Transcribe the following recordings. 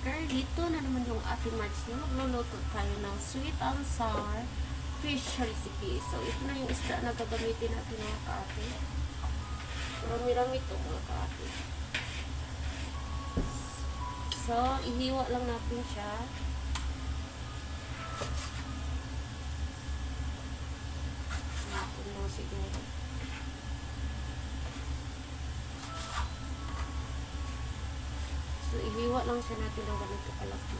Walker. Dito na naman yung ating March na magluluto tayo ng sweet and sour fish recipe. So, ito na yung isda na gagamitin natin mga kaate. Marami-rami ito mga kaate. So, ihiwa lang natin siya. Natin mo siguro. So, ihiwa lang siya natin ng ganito kalaki.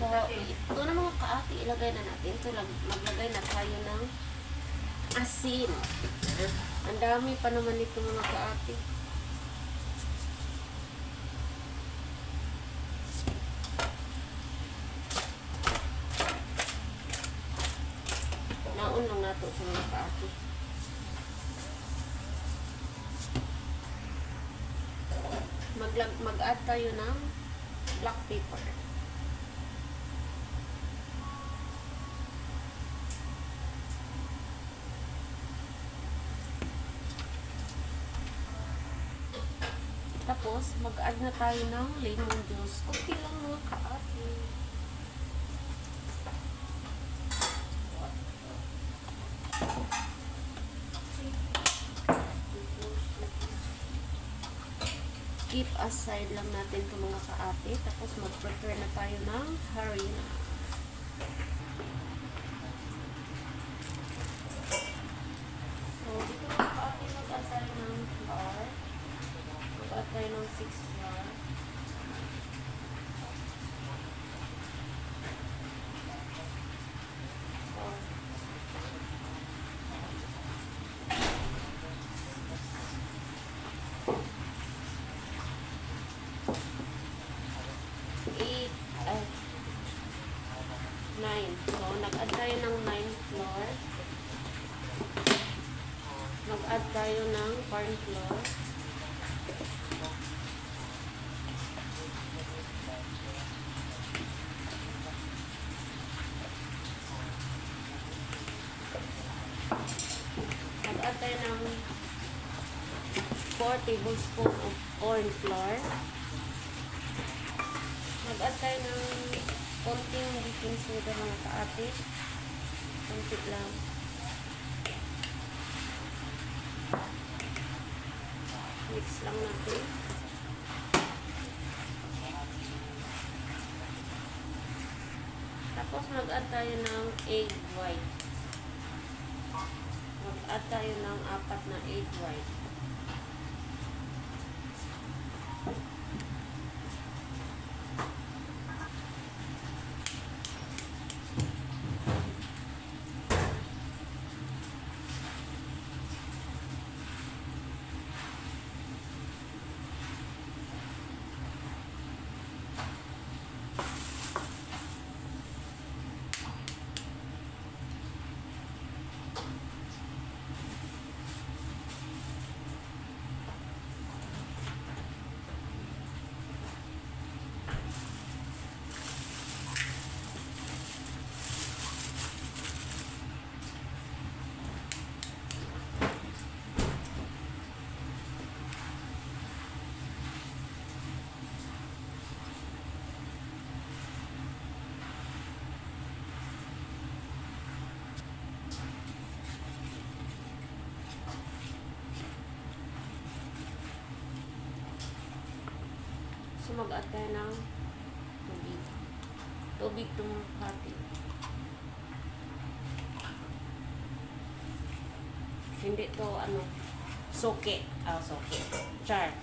So, ito na mga kaati, ilagay na natin. Ito lang, maglagay na tayo ng asin. Ang dami pa naman ito mga kaati. Naun lang nato sa mga kaati. Mag-add tayo ng black pepper. Tapos, mag-add na tayo ng lemon juice. Okay lang mga kaati. Keep aside lang natin itong mga kaati. Tapos, mag-prepare na tayo ng harina. So, dito mga kaati, mag-add tayo ng flour. Mag-add tayo ng 6 flour. So, nag-add tayo ng 9 flour. Mag-add tayo ng corn flour. Mag-add tayo ng 4 tablespoons of corn flour. Mag-add tayo ng konting baking soda mga kaati. Konti lang. Mix lang natin. Tapos mag-add tayo ng egg white. Mag-add tayo ng 4 na egg white. So, mag-add tayo ng tubig. Tubig itong kati. Hindi to ano, soke. Soke. Char.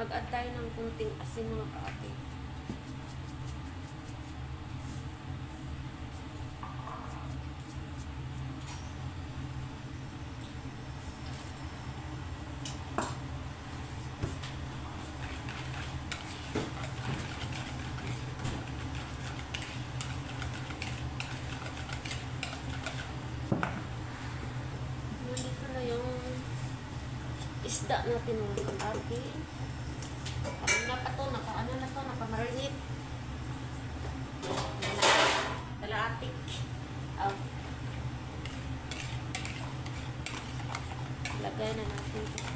mag-add tayo ng kunting asin mga kaate. Nandito na yung isda natin mga kaate. Kanina pa to, naka-ano na to, naka-marinate. Dalatik. Lagay na natin ito.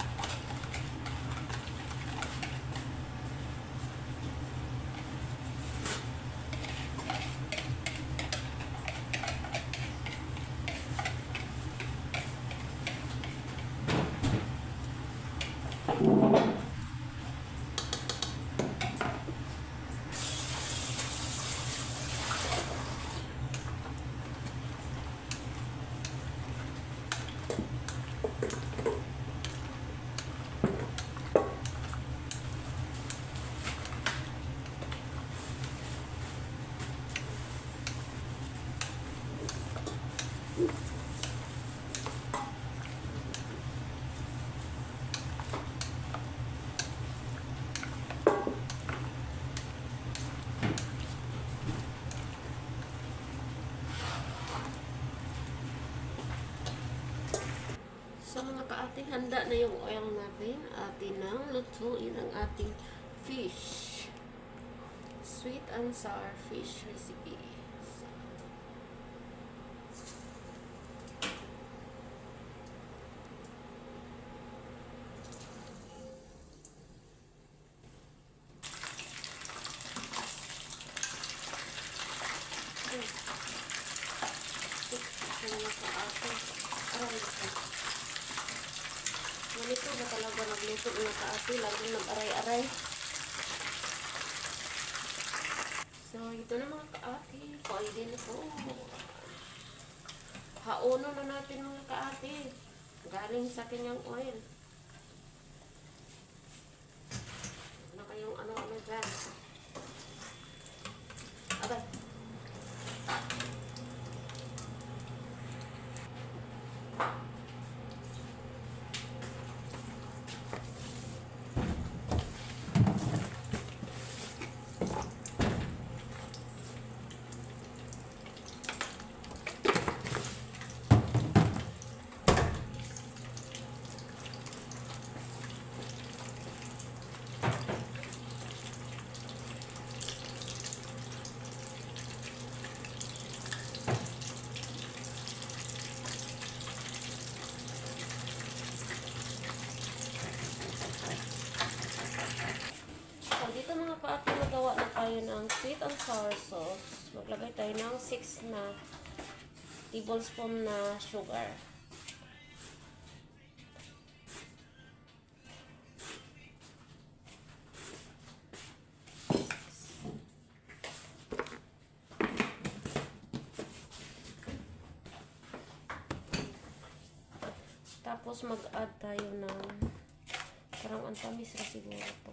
So mga kaate, handa na yung oil natin. Atin nang lutuin ang ating fish. Sweet and sour fish recipe. Ganito na talaga nagluto na kaati, laging nag-aray-aray. So, ito na mga kaati. Pwede na po. Hauno na natin mga kaati. Galing sa kanyang oil. Ano kayong ano-ano dyan? Abay. Dito mga kaati, magawa na tayo ng sweet and sour sauce. Maglagay tayo ng 6 na tablespoon na sugar. Tapos mag-add tayo ng parang ang tamis na siguro to.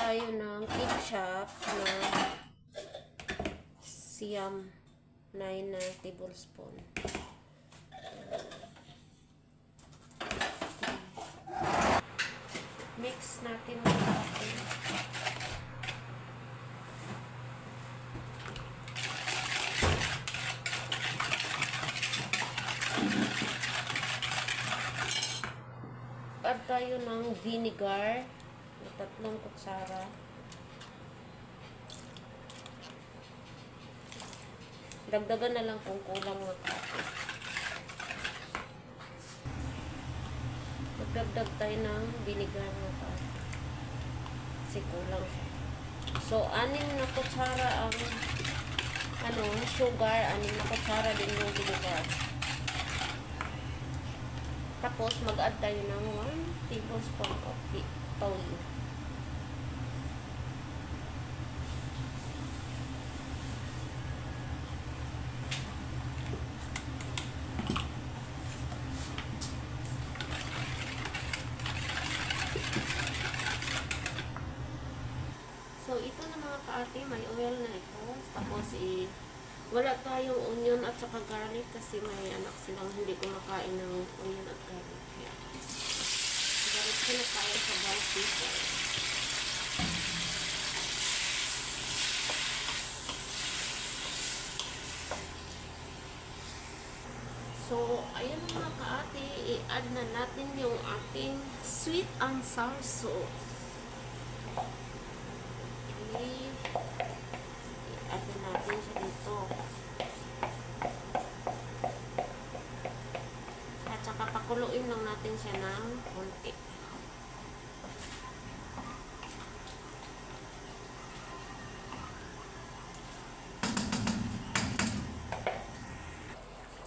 Tayo ng ketchup na siyam 9 na tablespoon. Mix natin natin. Add tayo ng vinegar. 3 kutsara. Dagdagan na lang kung kulang mga kape. Magdagdag tayo ng vinegar mga kape. Kasi kulang siya. So, 6 na kutsara ang sugar, 6 na kutsara din yung vinegar. Tapos, mag-add tayo ng 1 tablespoon of toyo. kaate, may oil na ito. Tapos, wala tayong onion at saka garlic kasi may anak silang hindi kumakain ng onion at garlic. Yan. Diretso na tayo sa brown paper. So, ayan mga kaate, i-add na natin yung ating sweet and sour sauce. Okay. I-add na natin siya dito. At saka pakuluin lang natin siya ng konti.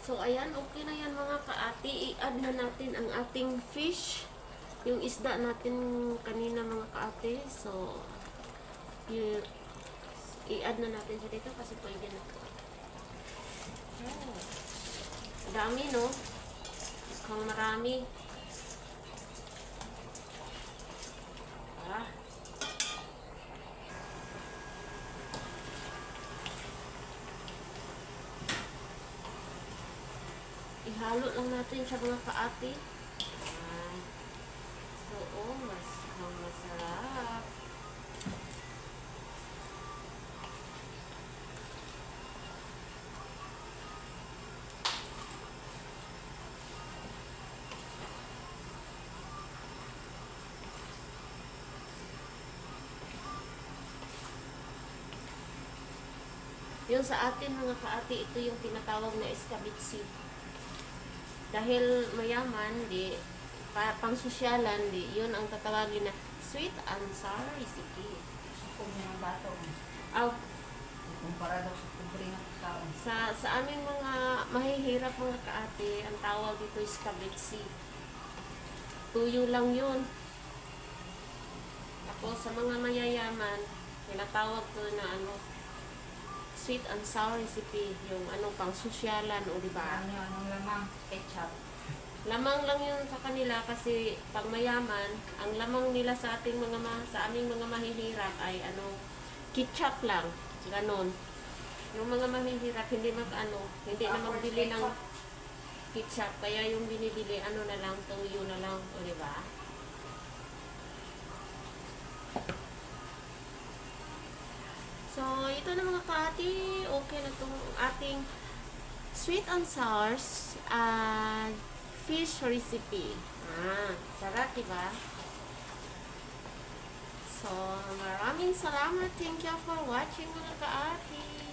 So, ayan, okay na yan mga kaati. I-add na natin ang ating fish. Yung isda natin kanina mga kaati. So, i-add na natin siya dito kasi pwede na ito. Oh. Dami, no? Mukhang marami. Ah. Ihalo lang natin siya mga kaati. So, oh, masarap. Yung sa atin mga kaati, ito yung tinatawag na escabitsi. Dahil mayaman, pang sosyalan, yun ang tatawagin na sweet and sour recipe. Kung yung bato. Oh, Kumpara daw sa kumpre ng tao. sa aming mga mahihirap mga kaate, ang tawag dito is escabitsi. Tuyo lang yun. Tapos sa mga mayayaman, tinatawag to na sweet and sour recipe, yung pang sosyalan, o diba? Anong lamang? Ketchup. Lamang lang yun sa kanila kasi pag mayaman, ang lamang nila sa ating sa aming mga mahihirap ay ketchup lang, ganon. Yung mga mahihirap hindi hindi na magbili ng ketchup, kaya yung binibili na lang, tuyo na lang, o diba? So, ito na mga kaati, okay na itong ating sweet and sour fish recipe. Sarap, diba? So, maraming salamat. Thank you for watching mga kaati.